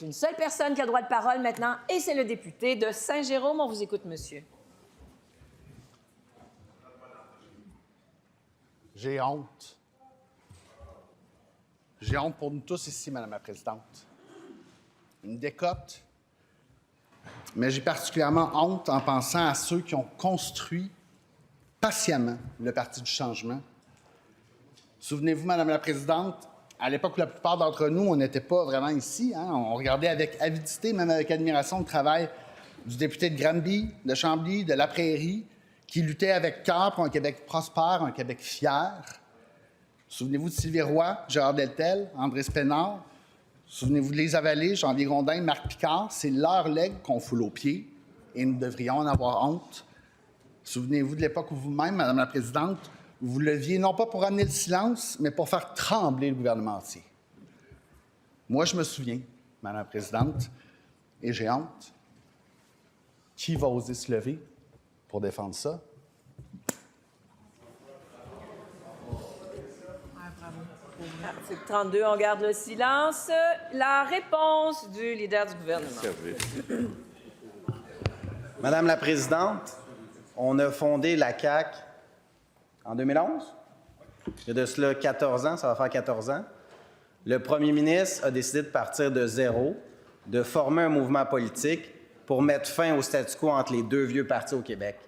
Une seule personne qui a le droit de parole maintenant, et c'est le député de Saint-Jérôme. On vous écoute, monsieur. J'ai honte. J'ai honte pour nous tous ici, Madame la Présidente. Une décote. Mais j'ai particulièrement honte en pensant à ceux qui ont construit patiemment le Parti du changement. Souvenez-vous, Madame la Présidente, à l'époque où la plupart d'entre nous, on n'était pas vraiment ici, hein? On regardait avec avidité, même avec admiration, le travail du député de Granby, de Chambly, de La Prairie, qui luttait avec cœur pour un Québec prospère, un Québec fier. Souvenez-vous de Sylvie Roy, Gérard Deltel, André Spénard. Souvenez-vous de Lisa Vallée, Jean-Louis Grondin, Marc Picard. C'est leur legs qu'on foule aux pieds et nous devrions en avoir honte. Souvenez-vous de l'époque où vous-même, Madame la Présidente, vous leviez non pas pour amener le silence, mais pour faire trembler le gouvernement entier. Moi, je me souviens, Madame la Présidente, et j'ai honte. Qui va oser se lever pour défendre ça? Article 32, on garde le silence. La réponse du leader du gouvernement. Madame la Présidente, on a fondé la CAQ en 2011. Il y a de cela 14 ans, ça va faire 14 ans. Le premier ministre a décidé de partir de zéro, de former un mouvement politique pour mettre fin au statu quo entre les deux vieux partis au Québec.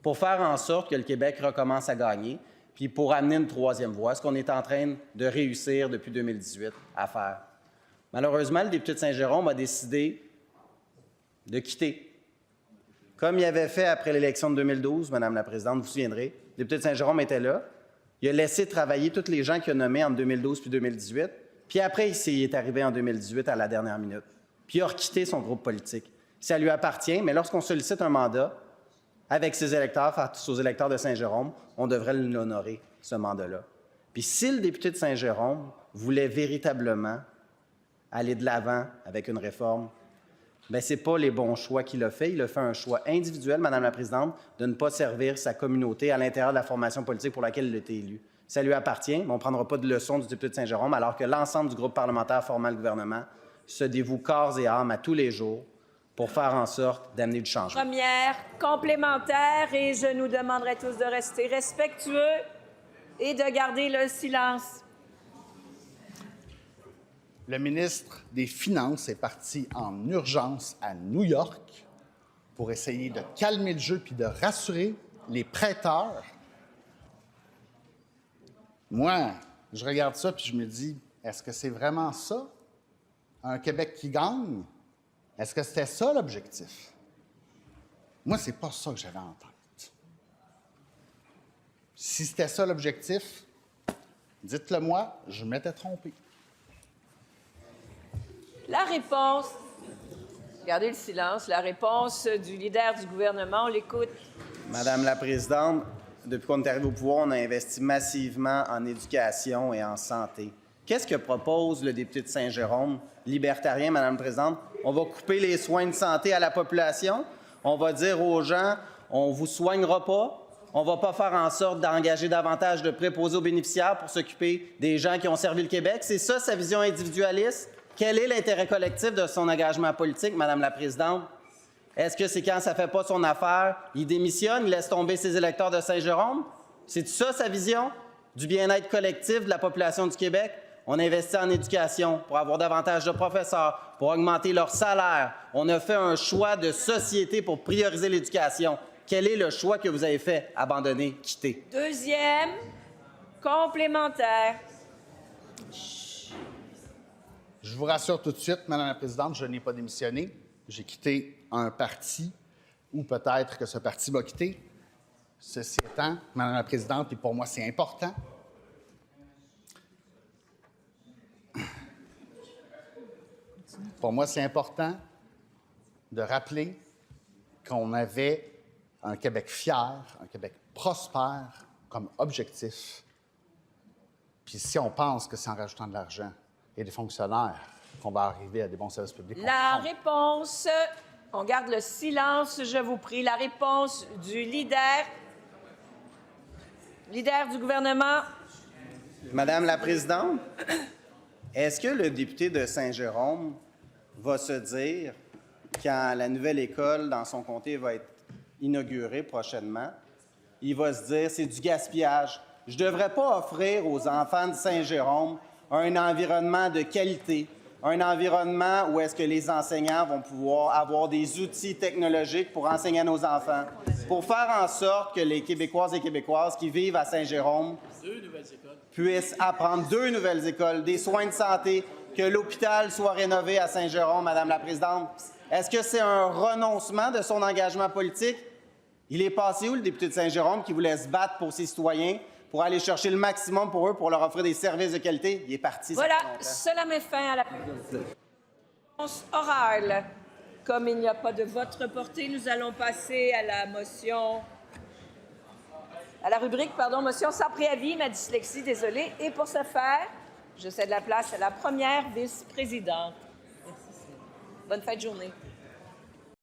Pour faire en sorte que le Québec recommence à gagner, puis pour amener une troisième voie, ce qu'on est en train de réussir depuis 2018 à faire. Malheureusement, le député de Saint-Jérôme a décidé de quitter. Comme il avait fait après l'élection de 2012, Madame la Présidente, vous vous souviendrez, le député de Saint-Jérôme était là. Il a laissé travailler tous les gens qu'il a nommés entre 2012 puis 2018. Puis après, il est arrivé en 2018 à la dernière minute. Puis il a requitté son groupe politique. Ça lui appartient, mais lorsqu'on sollicite un mandat avec ses électeurs, face aux électeurs de Saint-Jérôme, on devrait l'honorer, ce mandat-là. Puis si le député de Saint-Jérôme voulait véritablement aller de l'avant avec une réforme, bien, ce n'est pas les bons choix qu'il a fait. Il a fait un choix individuel, Madame la Présidente, de ne pas servir sa communauté à l'intérieur de la formation politique pour laquelle il a été élu. Ça lui appartient, mais on ne prendra pas de leçon du député de Saint-Jérôme, alors que l'ensemble du groupe parlementaire formant le gouvernement se dévoue corps et âme à tous les jours pour faire en sorte d'amener du changement. Première complémentaire, et je nous demanderai tous de rester respectueux et de garder le silence. Le ministre des Finances est parti en urgence à New York pour essayer de calmer le jeu puis de rassurer les prêteurs. Moi, je regarde ça puis je me dis, est-ce que c'est vraiment ça, un Québec qui gagne? Est-ce que c'était ça l'objectif? Moi, c'est pas ça que j'avais en tête. Si c'était ça l'objectif, dites-le moi, je m'étais trompé. La réponse, gardez le silence, la réponse du leader du gouvernement, on l'écoute. Madame la Présidente, depuis qu'on est arrivé au pouvoir, on a investi massivement en éducation et en santé. Qu'est-ce que propose le député de Saint-Jérôme, libertarien, Madame la Présidente? On va couper les soins de santé à la population. On va dire aux gens, on ne vous soignera pas. On ne va pas faire en sorte d'engager davantage de préposés aux bénéficiaires pour s'occuper des gens qui ont servi le Québec. C'est ça, sa vision individualiste? Quel est l'intérêt collectif de son engagement politique, Madame la Présidente? Est-ce que c'est quand ça ne fait pas son affaire, il démissionne, il laisse tomber ses électeurs de Saint-Jérôme? C'est ça, sa vision du bien-être collectif de la population du Québec? On investit en éducation pour avoir davantage de professeurs, pour augmenter leur salaire. On a fait un choix de société pour prioriser l'éducation. Quel est le choix que vous avez fait? Abandonner, quitter. Deuxième complémentaire. Je vous rassure tout de suite, Madame la Présidente, je n'ai pas démissionné. J'ai quitté un parti, ou peut-être que ce parti va quitter. Ceci étant, Madame la Présidente, et pour moi c'est important, de rappeler qu'on avait un Québec fier, un Québec prospère comme objectif. Puis si on pense que c'est en rajoutant de l'argent et des fonctionnaires qu'on va arriver à des bons services publics. La réponse, on garde le silence, je vous prie. La réponse du leader du gouvernement. Madame la Présidente, Est-ce que le député de Saint-Jérôme va se dire, quand la nouvelle école dans son comté va être inaugurée prochainement, il va se dire, c'est du gaspillage. Je ne devrais pas offrir aux enfants de Saint-Jérôme un environnement de qualité, un environnement où est-ce que les enseignants vont pouvoir avoir des outils technologiques pour enseigner à nos enfants, pour faire en sorte que les Québécoises et Québécoises qui vivent à Saint-Jérôme puissent apprendre 2 nouvelles écoles, des soins de santé, que l'hôpital soit rénové à Saint-Jérôme, Madame la Présidente. Est-ce que c'est un renoncement de son engagement politique? Il est passé où, le député de Saint-Jérôme, qui voulait se battre pour ses citoyens, pour aller chercher le maximum pour eux, pour leur offrir des services de qualité? Il est parti. Voilà, cela met fin à la réponse orale. Comme il n'y a pas de vote reporté, nous allons passer à la motion, à la rubrique, motion sans préavis, ma dyslexie, désolée. Et pour ce faire, je cède la place à la première vice-présidente. Bonne fin de journée.